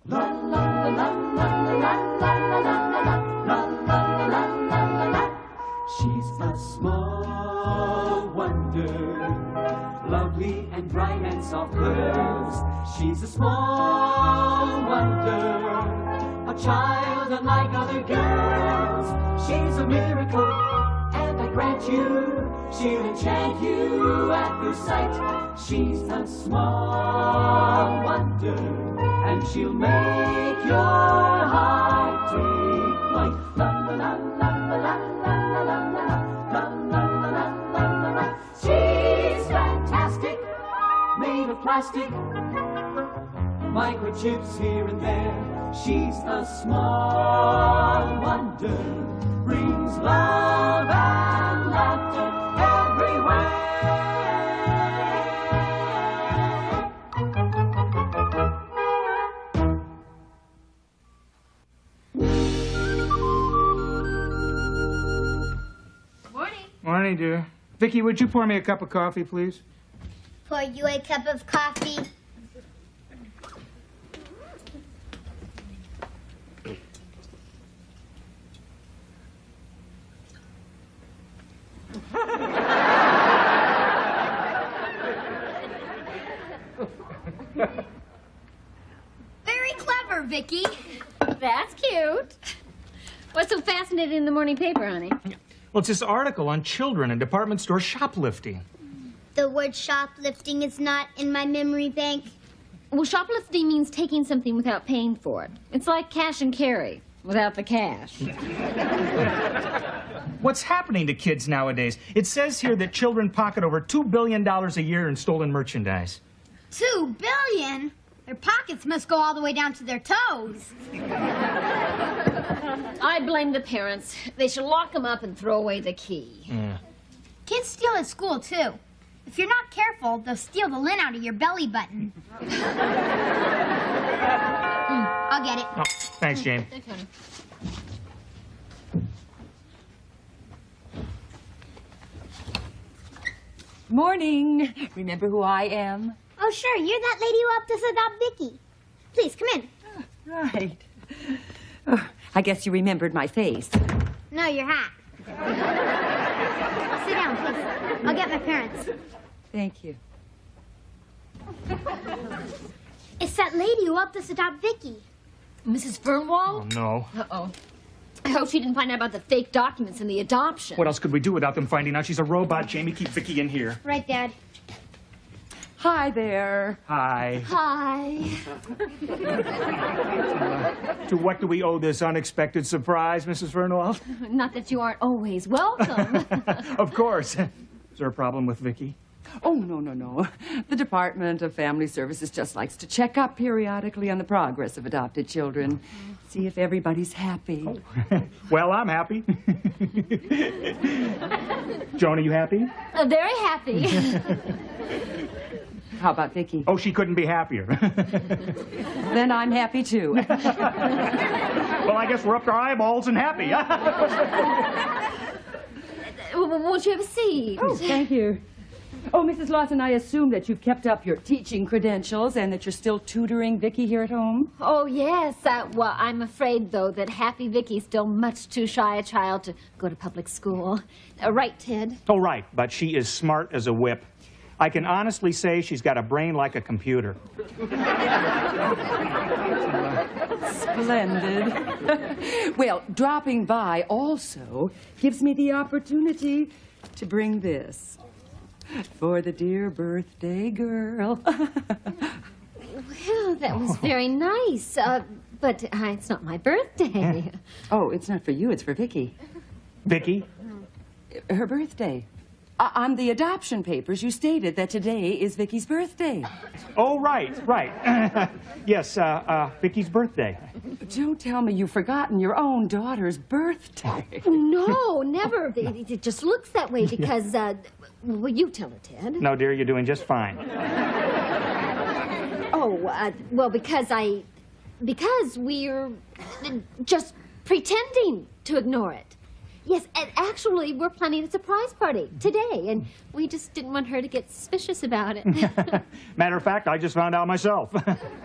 La la la la la la la la la la la la la. She's a small wonder, lovely and bright and soft curves. She's a small wonder, a child unlike other girls. She's a miracle, and I grant you, she'll enchant you at first sight. She's a small wonder, and she'll make your heart take flight. La la la la la la la la la la la la la. She's fantastic, made of plastic, microchips here and there. She's a small wonder, brings love and laughter everywhere. Morning. Morning, dear. Vicki, would you pour me a cup of coffee, please? Pour you a cup of coffee. Very clever, Vicki. That's cute. What's so fascinating in the morning paper, honey? Well, it's this article on children and department store shoplifting. The word shoplifting is not in my memory bank. Well, shoplifting means taking something without paying for it. It's like cash and carry without the cash. What's happening to kids nowadays? It says here that children pocket over $2 billion a year in stolen merchandise. 2 billion? Their pockets must go all the way down to their toes. I blame the parents. They should lock them up and throw away the key. Yeah. Kids steal at school, too. If you're not careful, they'll steal the lint out of your belly button. I'll get it. Oh, thanks, Jane. Okay. Morning. Remember who I am? Oh, sure. You're that lady who helped us adopt Vicki. Please, come in. Right. Oh, I guess you remembered my face. No, your hat. Sit down, please. I'll get my parents. Thank you. It's that lady who helped us adopt Vicki. Mrs. Fernwald? Oh, no. Uh-oh. I hope she didn't find out about the fake documents in the adoption. What else could we do without them finding out she's a robot? Jamie, keep Vicki in here. Right, Dad. Hi there. Hi. Hi. To what do we owe this unexpected surprise, Mrs. Fernwald? Not that you aren't always welcome. Of course. Is there a problem with Vicki? Oh, no. The Department of Family Services just likes to check up periodically on the progress of adopted children. See if everybody's happy. Oh. Well, I'm happy. Joan, are you happy? Very happy. How about Vicki? Oh, she couldn't be happier. Then I'm happy, too. Well, I guess we're up to our eyeballs and happy. Won't you have a seat? Oh, thank you. Oh, Mrs. Lawson, I assume that you've kept up your teaching credentials and that you're still tutoring Vicki here at home? Oh, yes. Well, I'm afraid, though, that Happy Vicky's still much too shy a child to go to public school. Right, Ted? Oh, right, but she is smart as a whip. I can honestly say she's got a brain like a computer. Splendid. Well, dropping by also gives me the opportunity to bring this. For the dear birthday girl. Well, that was very nice. But it's not my birthday. Oh, it's not for you, it's for Vicki. Vicki? Her birthday. On the adoption papers, you stated that today is Vicki's birthday. Oh, right. Yes, Vicki's birthday. Don't tell me you've forgotten your own daughter's birthday. No, never. It just looks that way because, well, you tell her, Ted. No, dear, you're doing just fine. Well, because we're just pretending to ignore it. Yes, and actually, we're planning a surprise party today, and we just didn't want her to get suspicious about it. Matter of fact, I just found out myself.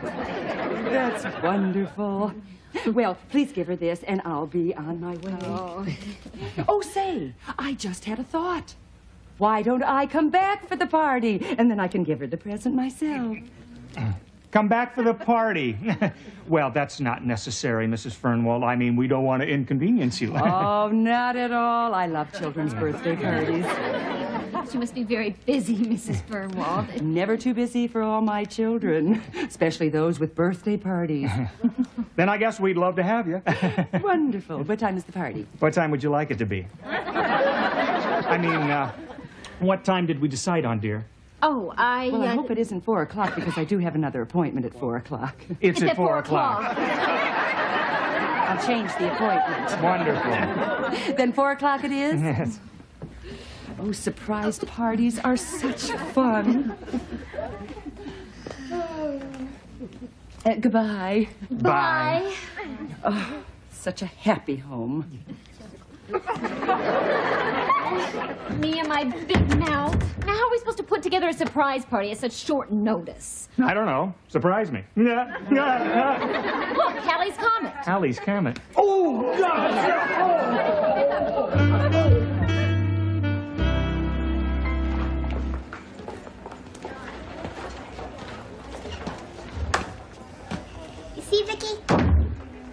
That's wonderful. Well, please give her this, and I'll be on my way. Oh, say, I just had a thought. Why don't I come back for the party, and then I can give her the present myself? Come back for the party. Well, that's not necessary, Mrs. Fernwald. I mean, we don't want to inconvenience you. Oh, not at all. I love children's birthday parties. She must be very busy, Mrs. Fernwald. Never too busy for all my children, especially those with birthday parties. Then I guess we'd love to have you. Wonderful. What time is the party? What time would you like it to be? I mean, what time did we decide on, dear? Oh, Well, I hope it isn't 4 o'clock because I do have another appointment at 4 o'clock. It's at 4 o'clock. I'll change the appointment. Wonderful. Then 4 o'clock it is? Yes. Oh, surprise parties are such fun. Goodbye. Bye. Oh, such a happy home. Me and my big mouth. Now, how are we supposed to put together a surprise party at such short notice? I don't know. Surprise me. Look, Callie's Comet. Allie's comment. Oh, God! You see, Vicky?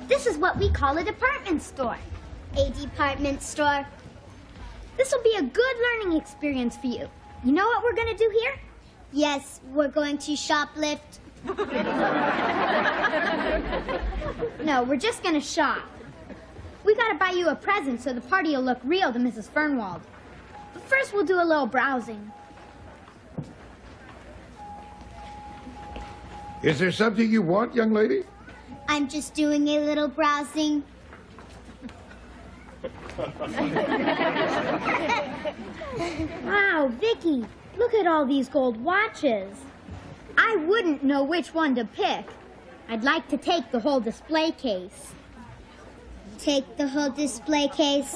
This is what we call a department store. A department store. This will be a good learning experience for you. You know what we're going to do here? Yes, we're going to shoplift. No, we're just going to shop. We got to buy you a present so the party will look real to Mrs. Fernwald. But first, we'll do a little browsing. Is there something you want, young lady? I'm just doing a little browsing. Wow, Vicky, look at all these gold watches. I wouldn't know which one to pick. I'd like to take the whole display case. Take the whole display case.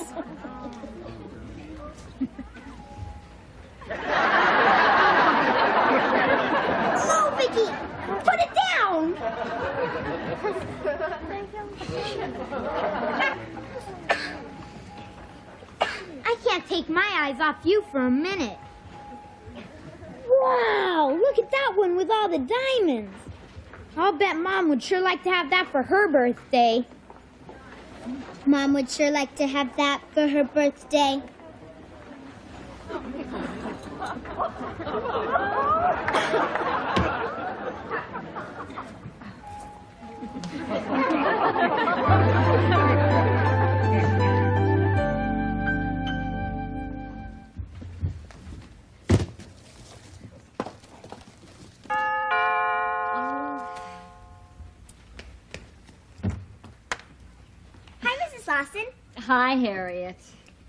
No, Vicky, put it down. I can't take my eyes off you for a minute. Wow, look at that one with all the diamonds. I'll bet Mom would sure like to have that for her birthday. Mom would sure like to have that for her birthday. Lawson. Hi, Harriet.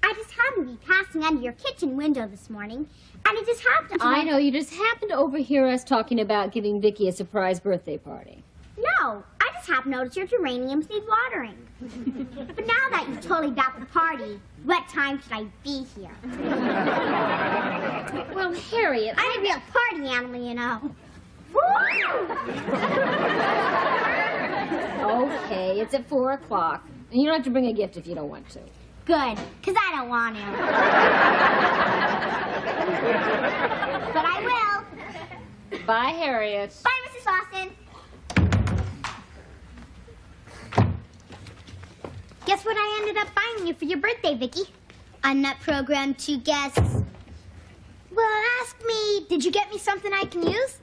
I just happened to be passing under your kitchen window this morning, and it just happened to I know, you just happened to overhear us talking about giving Vicky a surprise birthday party. No, I just happened to notice your geraniums need watering. But now that you've totally got the party, what time should I be here? Well, Harriet, I'm a real party animal, you know. Okay, it's at 4 o'clock. And you don't have to bring a gift if you don't want to. Good, because I don't want to. But I will. Bye, Harriet. Bye, Mrs. Lawson. Guess what I ended up buying you for your birthday, Vicky? I'm not programmed to guess. Well, ask me, did you get me something I can use?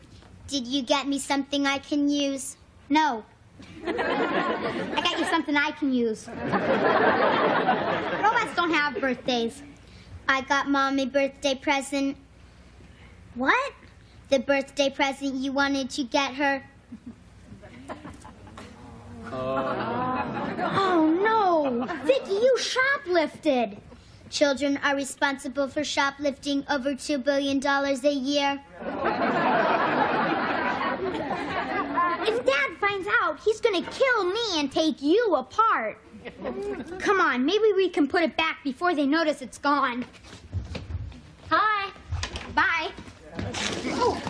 Did you get me something I can use? No. I got you something I can use. Robots don't have birthdays. I got Mom a birthday present. What? The birthday present you wanted to get her. Oh, no. Vicky, you shoplifted. Children are responsible for shoplifting over $2 billion a year. If Dad finds out, he's going to kill me and take you apart. Come on, maybe we can put it back before they notice it's gone. Hi. Bye. Oh.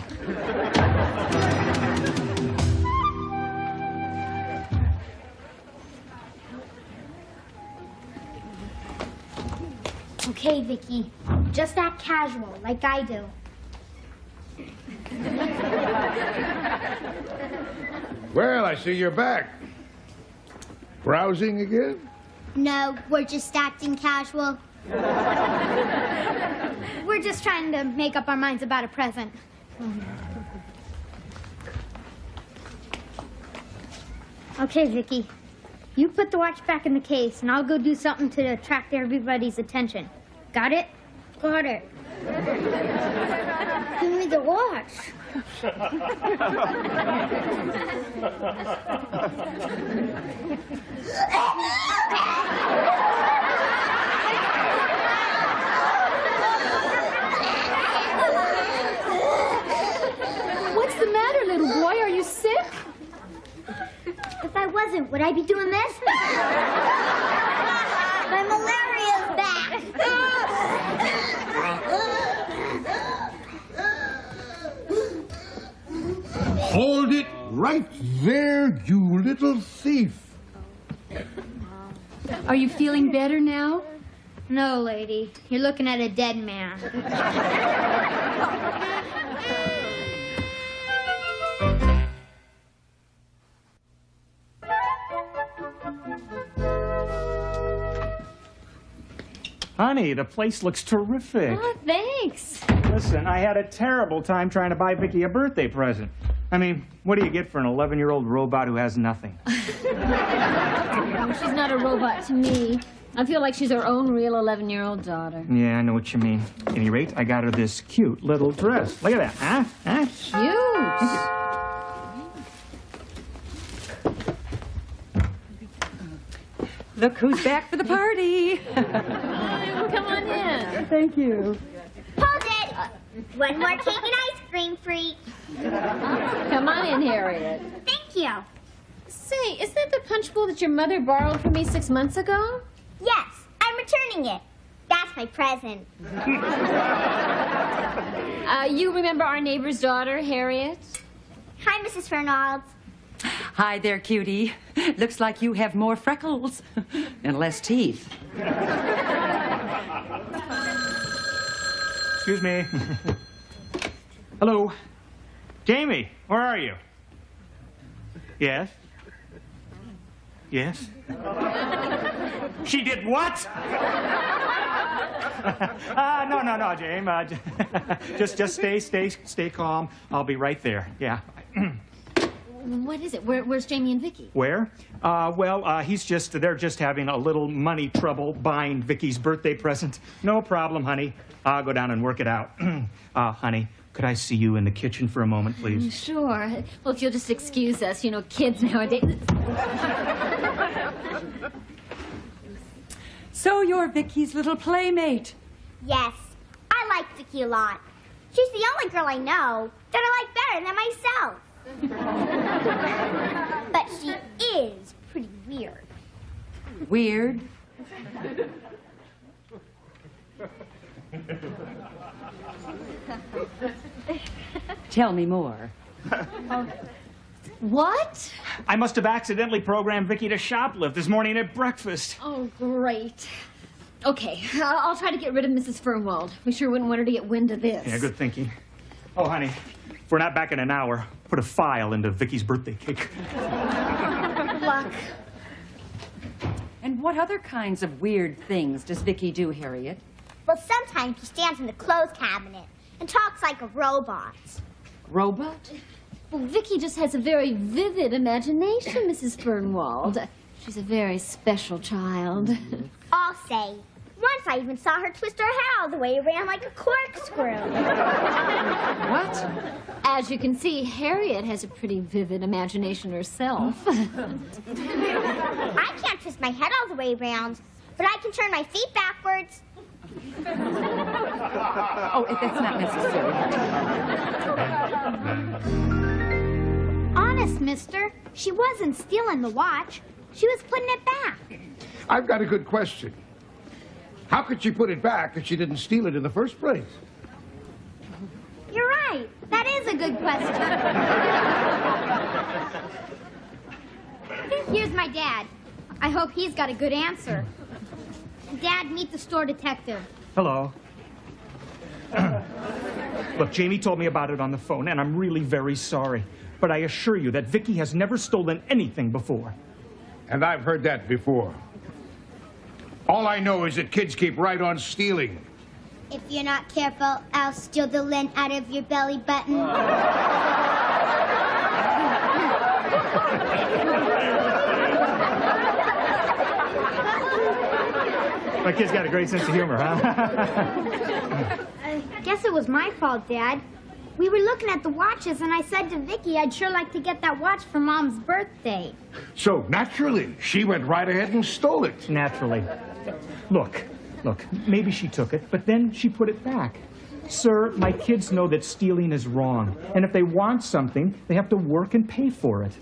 Okay, Vicky. Just act casual, like I do. Well, I see you're back. Browsing again? No, we're just acting casual. We're just trying to make up our minds about a present. Okay, Vicky. You put the watch back in the case, and I'll go do something to attract everybody's attention. Got it? Got it. Give me the watch. What's the matter, little boy? Are you sick? If I wasn't, would I be doing this? My malaria's back. Hold it right there, you little thief. Are you feeling better now? No, lady. You're looking at a dead man. Honey, the place looks terrific. Oh, thanks. Listen, I had a terrible time trying to buy Vicky a birthday present. I mean, what do you get for an 11-year-old robot who has nothing? Oh, she's not a robot to me. I feel like she's her own real 11-year-old daughter. Yeah, I know what you mean. At any rate, I got her this cute little dress. Look at that, huh? Cute. Look who's back for the party. Come on in. Thank you. Hold it! One more cake and ice cream, freak. Come on in, Harriet. Thank you. Say, is that the punch bowl that your mother borrowed from me 6 months ago? Yes, I'm returning it. That's my present. You remember our neighbor's daughter, Harriet? Hi, Mrs. Fernald. Hi there, cutie. Looks like you have more freckles and less teeth. Excuse me. Hello. Jamie, where are you? Yes? Yes? She did what? No, James. Just stay calm. I'll be right there. Yeah. What is it? Where's Jamie and Vicky? Where? They're just having a little money trouble buying Vicky's birthday present. No problem, honey. I'll go down and work it out. Honey, could I see you in the kitchen for a moment, please? Sure. Well, if you'll just excuse us, you know, kids nowadays. So you're Vicky's little playmate. Yes, I like Vicky a lot. She's the only girl I know that I like better than myself. But she is pretty weird. Weird? Tell me more. What? I must have accidentally programmed Vicky to shoplift this morning at breakfast. Oh, great. Okay, I'll try to get rid of Mrs. Fernwald. We sure wouldn't want her to get wind of this. Yeah, good thinking. Oh, honey, if we're not back in an hour, put a file into Vicky's birthday cake. Good luck. And what other kinds of weird things does Vicky do, Harriet? Well, sometimes she stands in the clothes cabinet and talks like a robot. Robot? Well, Vicky just has a very vivid imagination, Mrs. Fernwald. She's a very special child. I'll say. Once I even saw her twist her hair all the way around like a corkscrew. What? As you can see, Harriet has a pretty vivid imagination herself. I can't twist my head all the way around, but I can turn my feet backwards. Oh, that's not necessary. Honest, mister, she wasn't stealing the watch. She was putting it back. I've got a good question. How could she put it back if she didn't steal it in the first place? You're right. That is a good question. Here's my dad. I hope he's got a good answer. Dad, meet the store detective. Hello. Look, Jamie told me about it on the phone, and I'm really very sorry. But I assure you that Vicki has never stolen anything before. And I've heard that before. All I know is that kids keep right on stealing. If you're not careful, I'll steal the lint out of your belly button. My kid's got a great sense of humor, huh? I guess it was my fault, Dad. We were looking at the watches, and I said to Vicki I'd sure like to get that watch for Mom's birthday. So, naturally, she went right ahead and stole it. Naturally. Look, maybe she took it, but then she put it back. Sir, my kids know that stealing is wrong, and if they want something, they have to work and pay for it.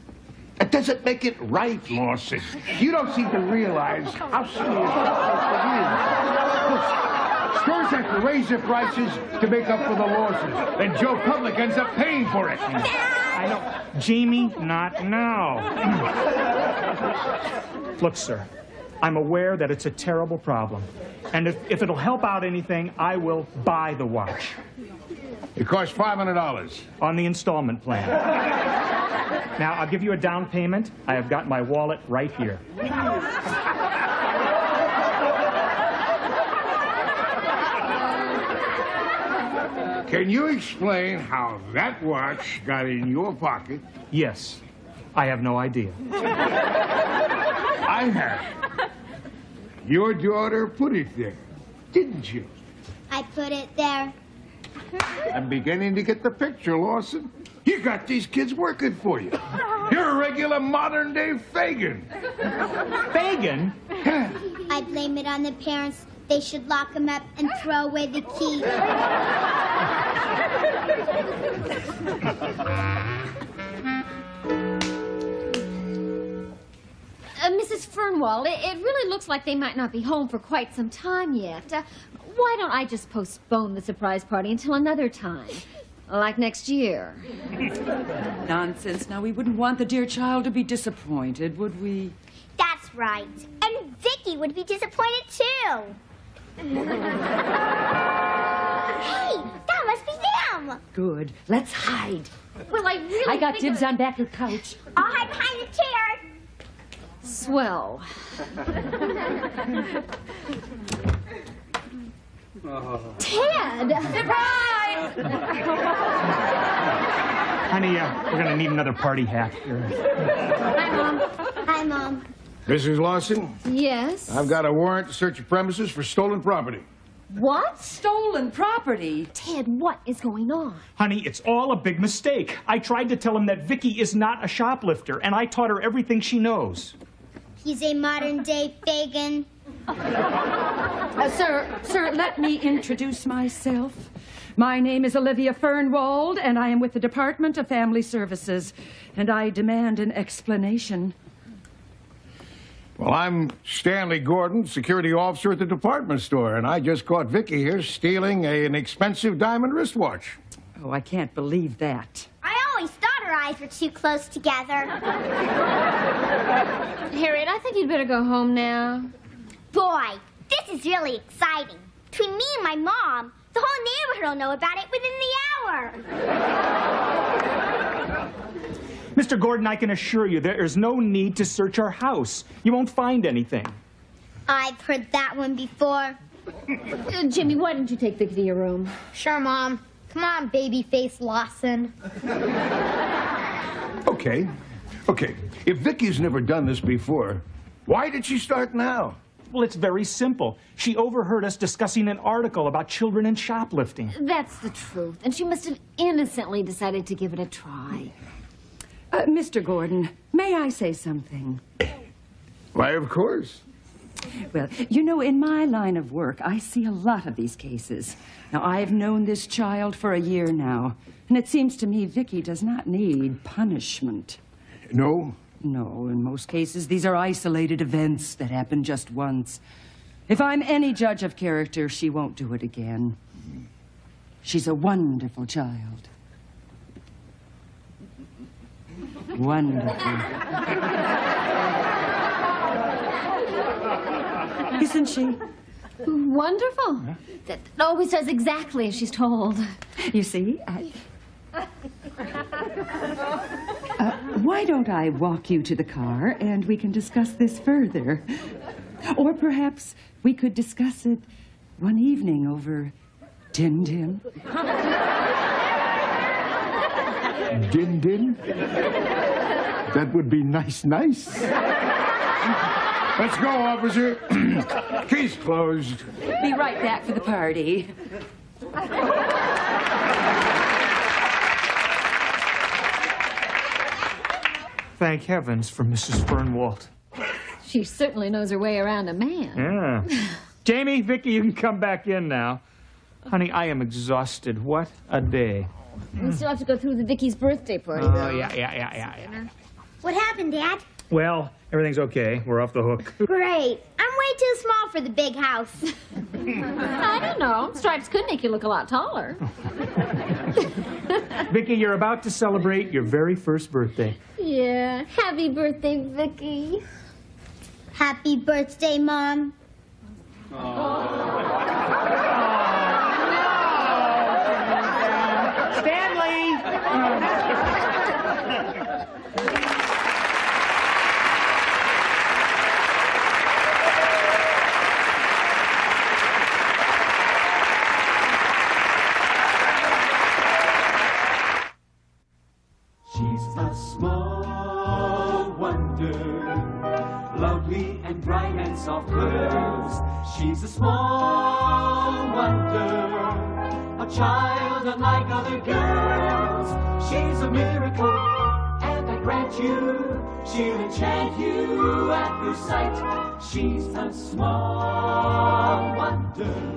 That doesn't make it right, Lawson. You don't seem to realize how serious this is. Stores have to raise their prices to make up for the losses, and Joe Public ends up paying for it. I know. Jamie, not now. Look, sir, I'm aware that it's a terrible problem. And if it'll help out anything, I will buy the watch. It costs $500. On the installment plan. Now, I'll give you a down payment. I have got my wallet right here. Can you explain how that watch got in your pocket? Yes. I have no idea. I have. Your daughter put it there, didn't you? I put it there. I'm beginning to get the picture, Lawson. You got these kids working for you. You're a regular modern-day Fagin. Fagin? I blame it on the parents. They should lock him up and throw away the key. Mrs. Fernwald, it really looks like they might not be home for quite some time yet. Why don't I just postpone the surprise party until another time? Like next year. Nonsense. Now, we wouldn't want the dear child to be disappointed, would we? That's right. And Vicki would be disappointed, too. Hey, that must be them. Good. Let's hide. Well, I got dibs on back of the couch. I'll hide behind the chair. Swell. Ted! Surprise! Honey, we're going to need another party hat here. Hi, Mom. Hi, Mom. Mrs. Lawson, Yes? I've got a warrant to search your premises for stolen property. What? Stolen property? Ted, what is going on? Honey, it's all a big mistake. I tried to tell him that Vicki is not a shoplifter, and I taught her everything she knows. He's a modern-day Fagin. Sir, let me introduce myself. My name is Olivia Fernwald, and I am with the Department of Family Services, and I demand an explanation. Well, I'm Stanley Gordon, security officer at the department store, and I just caught Vicki here stealing an expensive diamond wristwatch. Oh, I can't believe that. I always thought her eyes were too close together. Harriet, I think you'd better go home now. Boy, this is really exciting. Between me and my mom, the whole neighborhood will know about it within the hour. Mr. Gordon, I can assure you there is no need to search our house. You won't find anything. I've heard that one before. Jimmy, why don't you take Vicki to your room? Sure, Mom. Come on, baby-face Lawson. Okay. If Vicki's never done this before, why did she start now? Well, it's very simple. She overheard us discussing an article about children and shoplifting. That's the truth, and she must have innocently decided to give it a try. Mr. Gordon, may I say something? Why, of course. Well, you know, in my line of work, I see a lot of these cases. Now, I've known this child for a year now, and it seems to me Vicki does not need punishment. No, No, in most cases, these are isolated events that happen just once. If I'm any judge of character, she won't do it again. She's a wonderful child. Wonderful. Isn't she? Wonderful. That always does exactly as she's told. You see, why don't I walk you to the car and we can discuss this further? Or perhaps we could discuss it one evening over Din Din. Din Din? That would be nice. Let's go, officer. Case closed. Be right back for the party. Thank heavens for Mrs. Fernwalt. She certainly knows her way around a man. Yeah. Jamie, Vicky, you can come back in now. Honey, I am exhausted. What a day. We still have to go through the Vicky's birthday party, though. Yeah. What happened, Dad? Well, everything's okay. We're off the hook. Great. I'm way too small for the big house. I don't know. Stripes could make you look a lot taller. Vicky, you're about to celebrate your very first birthday. Yeah. Happy birthday, Vicky. Happy birthday, Mom. Stanley! She's a small wonder, lovely and bright and soft curves. She's a small wonder, a child unlike other girls. She's a miracle, and I grant you, she'll enchant you at first sight. She's a small wonder.